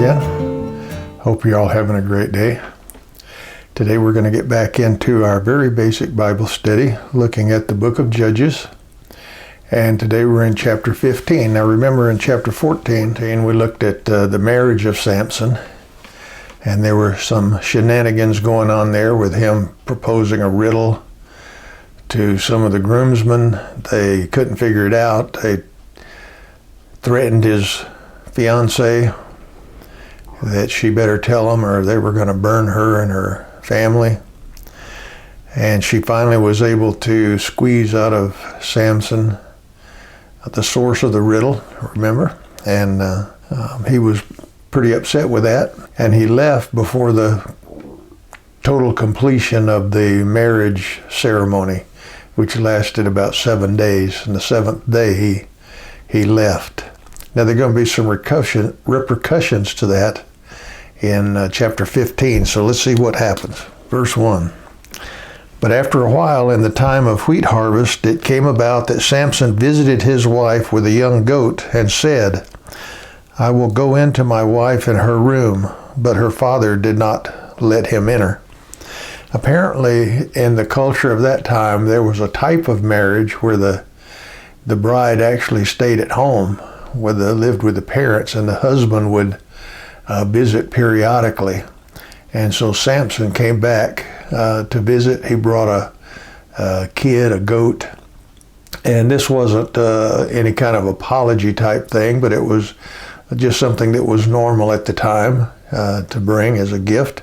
again. Hope you're all having a great day. Today we're going to get back into our very basic Bible study, looking at the book of Judges. And today we're in chapter 15. Now remember, in chapter 14, we looked at the marriage of Samson. And there were some shenanigans going on there with him proposing a riddle to some of the groomsmen. They couldn't figure it out. They threatened his fiancée that she better tell him or they were going to burn her and her family. And she finally was able to squeeze out of Samson the source of the riddle, remember? And he was pretty upset with that. And he left before the total completion of the marriage ceremony, which lasted about 7 days. And the seventh day he left. Now there are going to be some repercussions to that in chapter 15. So let's see what happens. Verse 1. But after a while, in the time of wheat harvest, it came about that Samson visited his wife with a young goat and said, I will go into my wife in her room. But her father did not let him enter. Apparently, in the culture of that time, there was a type of marriage where the bride actually stayed at home, where they lived with the parents, and the husband would visit periodically. And so Samson came back to visit. He brought a kid, a goat. And this wasn't any kind of apology type thing, but it was just something that was normal at the time to bring as a gift.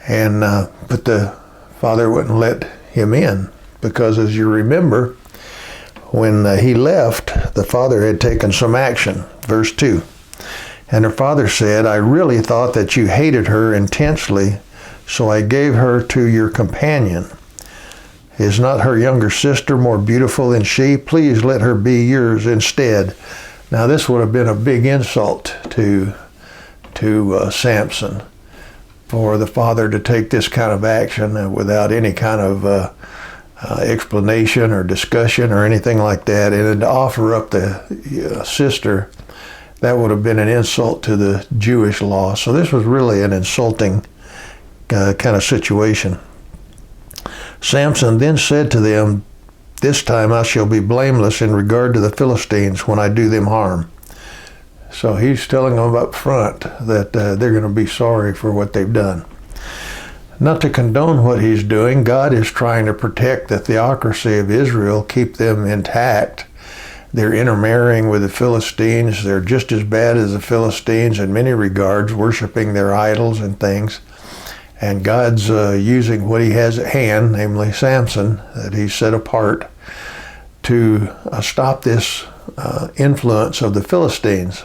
And but the father wouldn't let him in because, as you remember, when he left, the father had taken some action. Verse 2. And her father said, I really thought that you hated her intensely, so I gave her to your companion. Is not her younger sister more beautiful than she? Please let her be yours instead. Now this would have been a big insult to Samson, for the father to take this kind of action without any kind of explanation or discussion or anything like that, and then to offer up the sister. That would have been an insult to the Jewish law. So this was really an insulting kind of situation. Samson then said to them, this time I shall be blameless in regard to the Philistines when I do them harm. So he's telling them up front that they're going to be sorry for what they've done. Not to condone what he's doing, God is trying to protect the theocracy of Israel, keep them intact. They're intermarrying with the Philistines. They're just as bad as the Philistines in many regards, worshiping their idols and things. And God's using what he has at hand, namely Samson, that he's set apart to stop this influence of the Philistines.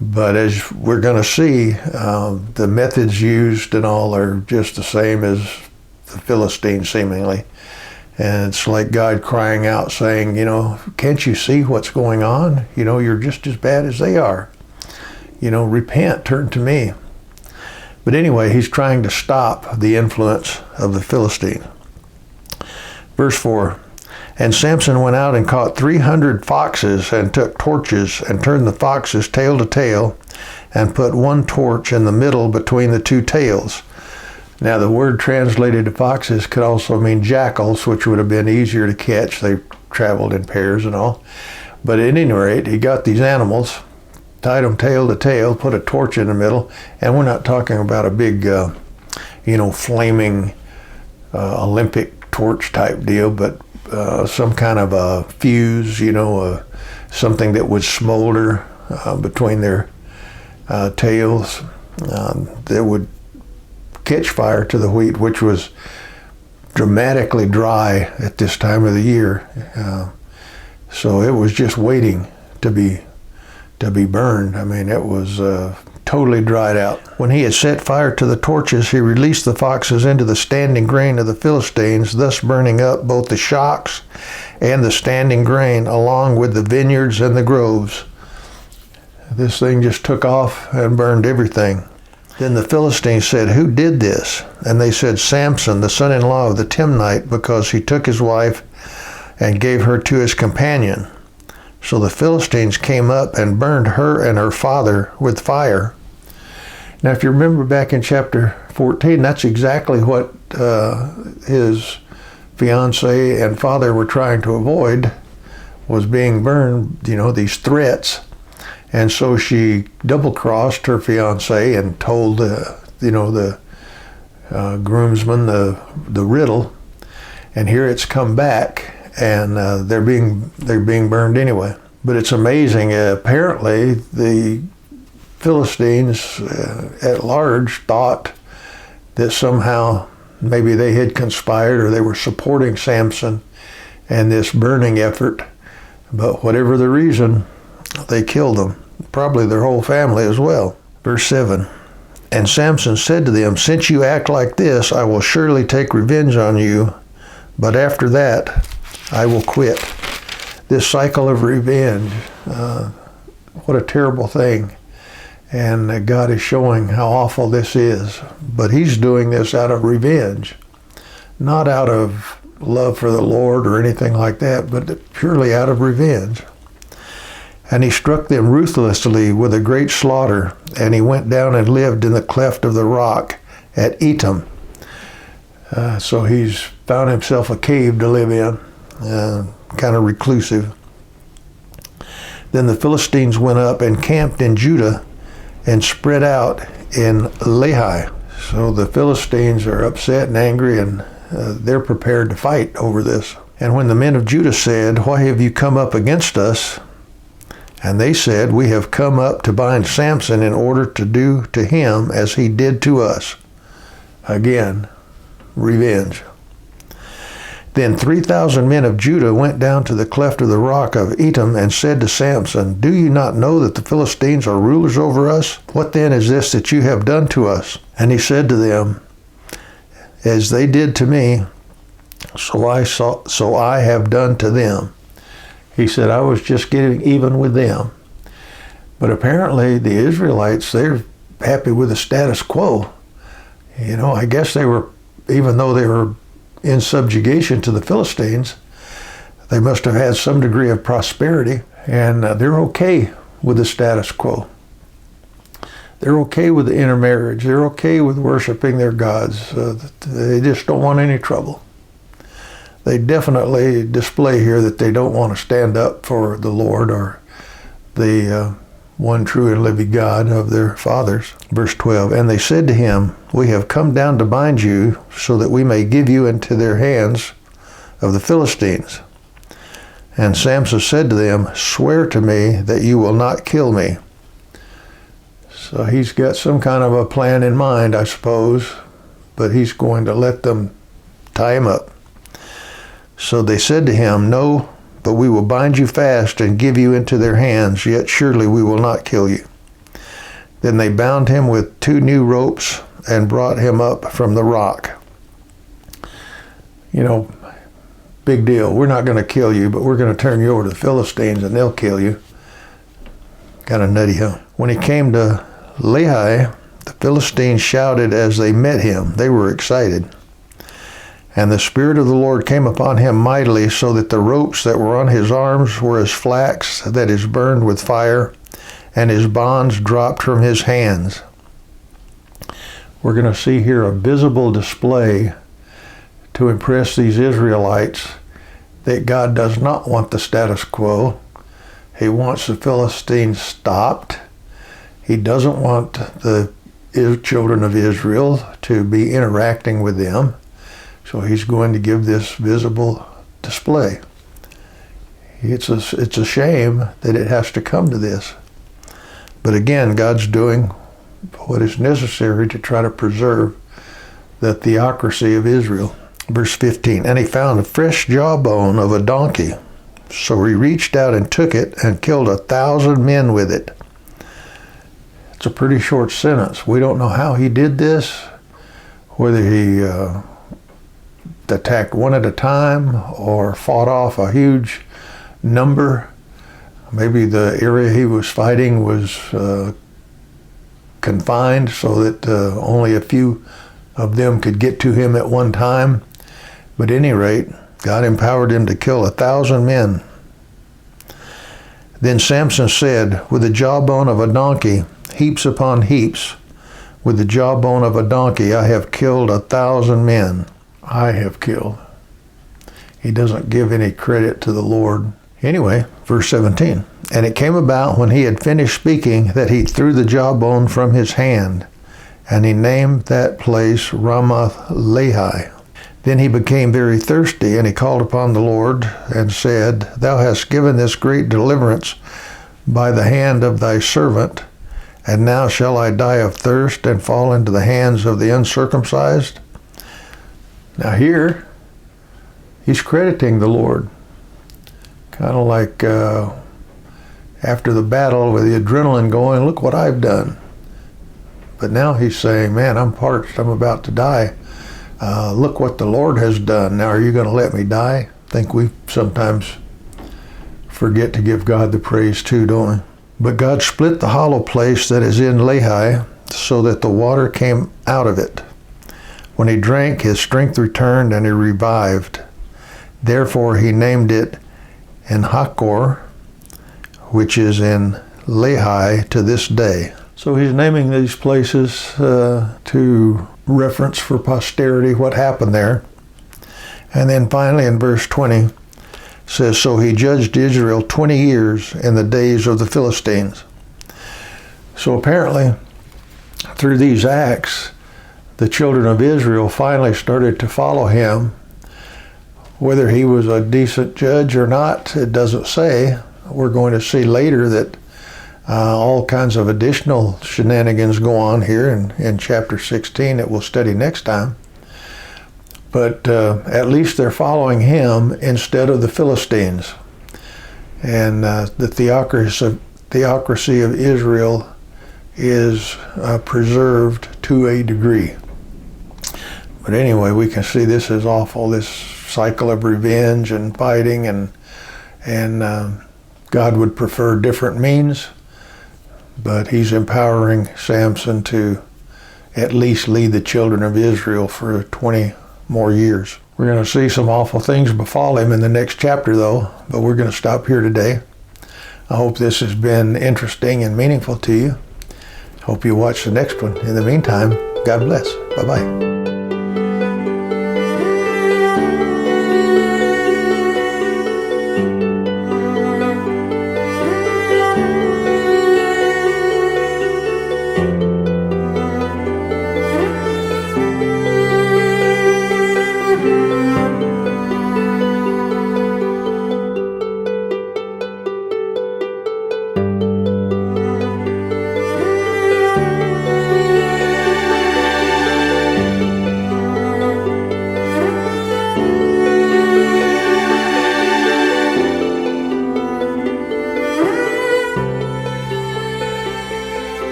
But as we're going to see, the methods used and all are just the same as the Philistines, seemingly. And it's like God crying out saying, can't you see what's going on? You're just as bad as they are. Repent, turn to me. But anyway, he's trying to stop the influence of the Philistine. Verse 4, and Samson went out and caught 300 foxes and took torches and turned the foxes tail to tail and put one torch in the middle between the two tails. Now the word translated to foxes could also mean jackals, which would have been easier to catch. They traveled in pairs and all. But at any rate, he got these animals, tied them tail to tail, put a torch in the middle, and we're not talking about a big, flaming Olympic torch type deal, but some kind of a fuse, something that would smolder between their tails that would catch fire to the wheat, which was dramatically dry at this time of the year. So it was just waiting to be burned. I mean, it was totally dried out. When he had set fire to the torches, he released the foxes into the standing grain of the Philistines, thus burning up both the shocks and the standing grain, along with the vineyards and the groves. This thing just took off and burned everything. Then the Philistines said, who did this? And they said, Samson, the son-in-law of the Timnite, because he took his wife and gave her to his companion. So the Philistines came up and burned her and her father with fire. Now, if you remember back in chapter 14, that's exactly what his fiance and father were trying to avoid, was being burned, these threats. And so she double-crossed her fiance and told the groomsmen the riddle. And here it's come back, and they're being burned anyway. But it's amazing. Apparently, the Philistines at large thought that somehow maybe they had conspired or they were supporting Samson and this burning effort. But whatever the reason, they killed them. Probably their whole family as well. Verse 7. And Samson said to them, since you act like this, I will surely take revenge on you, but after that, I will quit. This cycle of revenge, what a terrible thing. And God is showing how awful this is. But he's doing this out of revenge, not out of love for the Lord or anything like that, but purely out of revenge. And he struck them ruthlessly with a great slaughter, and he went down and lived in the cleft of the rock at Etam. So he's found himself a cave to live in, kind of reclusive. Then the Philistines went up and camped in Judah and spread out in Lehi. So the Philistines are upset and angry, and they're prepared to fight over this. And when the men of Judah said, why have you come up against us? And they said, we have come up to bind Samson in order to do to him as he did to us. Again, revenge. Then 3,000 men of Judah went down to the cleft of the rock of Etam and said to Samson, do you not know that the Philistines are rulers over us? What then is this that you have done to us? And he said to them, as they did to me, so I have done to them. He said, I was just getting even with them. But apparently the Israelites, they're happy with the status quo. I guess they were, even though they were in subjugation to the Philistines, they must have had some degree of prosperity, and they're okay with the status quo. They're okay with the intermarriage. They're okay with worshiping their gods. They just don't want any trouble. They definitely display here that they don't want to stand up for the Lord or the one true and living God of their fathers. Verse 12, and they said to him, we have come down to bind you so that we may give you into their hands of the Philistines. And Samson said to them, swear to me that you will not kill me. So he's got some kind of a plan in mind, I suppose, but he's going to let them tie him up. So they said to him, no, but we will bind you fast and give you into their hands, yet surely we will not kill you. Then they bound him with 2 new ropes and brought him up from the rock. Big deal. We're not going to kill you, but we're going to turn you over to the Philistines and they'll kill you. Kind of nutty, huh? When he came to Lehi, the Philistines shouted as they met him. They were excited. And the Spirit of the Lord came upon him mightily, so that the ropes that were on his arms were as flax that is burned with fire, and his bonds dropped from his hands. We're going to see here a visible display to impress these Israelites that God does not want the status quo. He wants the Philistines stopped. He doesn't want the children of Israel to be interacting with them. So he's going to give this visible display. It's a shame that it has to come to this. But again, God's doing what is necessary to try to preserve the theocracy of Israel. Verse 15, and he found a fresh jawbone of a donkey. So he reached out and took it and killed 1,000 men with it. It's a pretty short sentence. We don't know how he did this, whether he attacked one at a time or fought off a huge number. Maybe the area he was fighting was confined so that only a few of them could get to him at one time. But at any rate, God empowered him to kill 1,000 men. Then Samson said, with the jawbone of a donkey, heaps upon heaps, With the jawbone of a donkey I have killed 1,000 men. I have killed. He doesn't give any credit to the Lord. Anyway, verse 17. And it came about when he had finished speaking that he threw the jawbone from his hand, and he named that place Ramath-lehi. Then he became very thirsty, and he called upon the Lord and said, Thou hast given this great deliverance by the hand of thy servant, and now shall I die of thirst and fall into the hands of the uncircumcised? Now here, he's crediting the Lord. Kind of like after the battle with the adrenaline going, look what I've done. But now he's saying, man, I'm parched, I'm about to die. Look what the Lord has done. Now are you going to let me die? I think we sometimes forget to give God the praise too, don't we? But God split the hollow place that is in Lehi, so that the water came out of it. When he drank, his strength returned, and he revived. Therefore he named it En-hakkore, which is in Lehi to this day. So he's naming these places to reference for posterity what happened there. And then finally in verse 20, says, So he judged Israel 20 years in the days of the Philistines. So apparently, through these acts, the children of Israel finally started to follow him. Whether he was a decent judge or not, it doesn't say. We're going to see later that all kinds of additional shenanigans go on here in chapter 16 that we'll study next time. But at least they're following him instead of the Philistines. And the theocracy of Israel is preserved to a degree. But anyway, we can see this is awful, this cycle of revenge and fighting, and God would prefer different means, but he's empowering Samson to at least lead the children of Israel for 20 more years. We're going to see some awful things befall him in the next chapter though, but we're going to stop here today. I hope this has been interesting and meaningful to you. Hope you watch the next one. In the meantime, God bless. Bye-bye.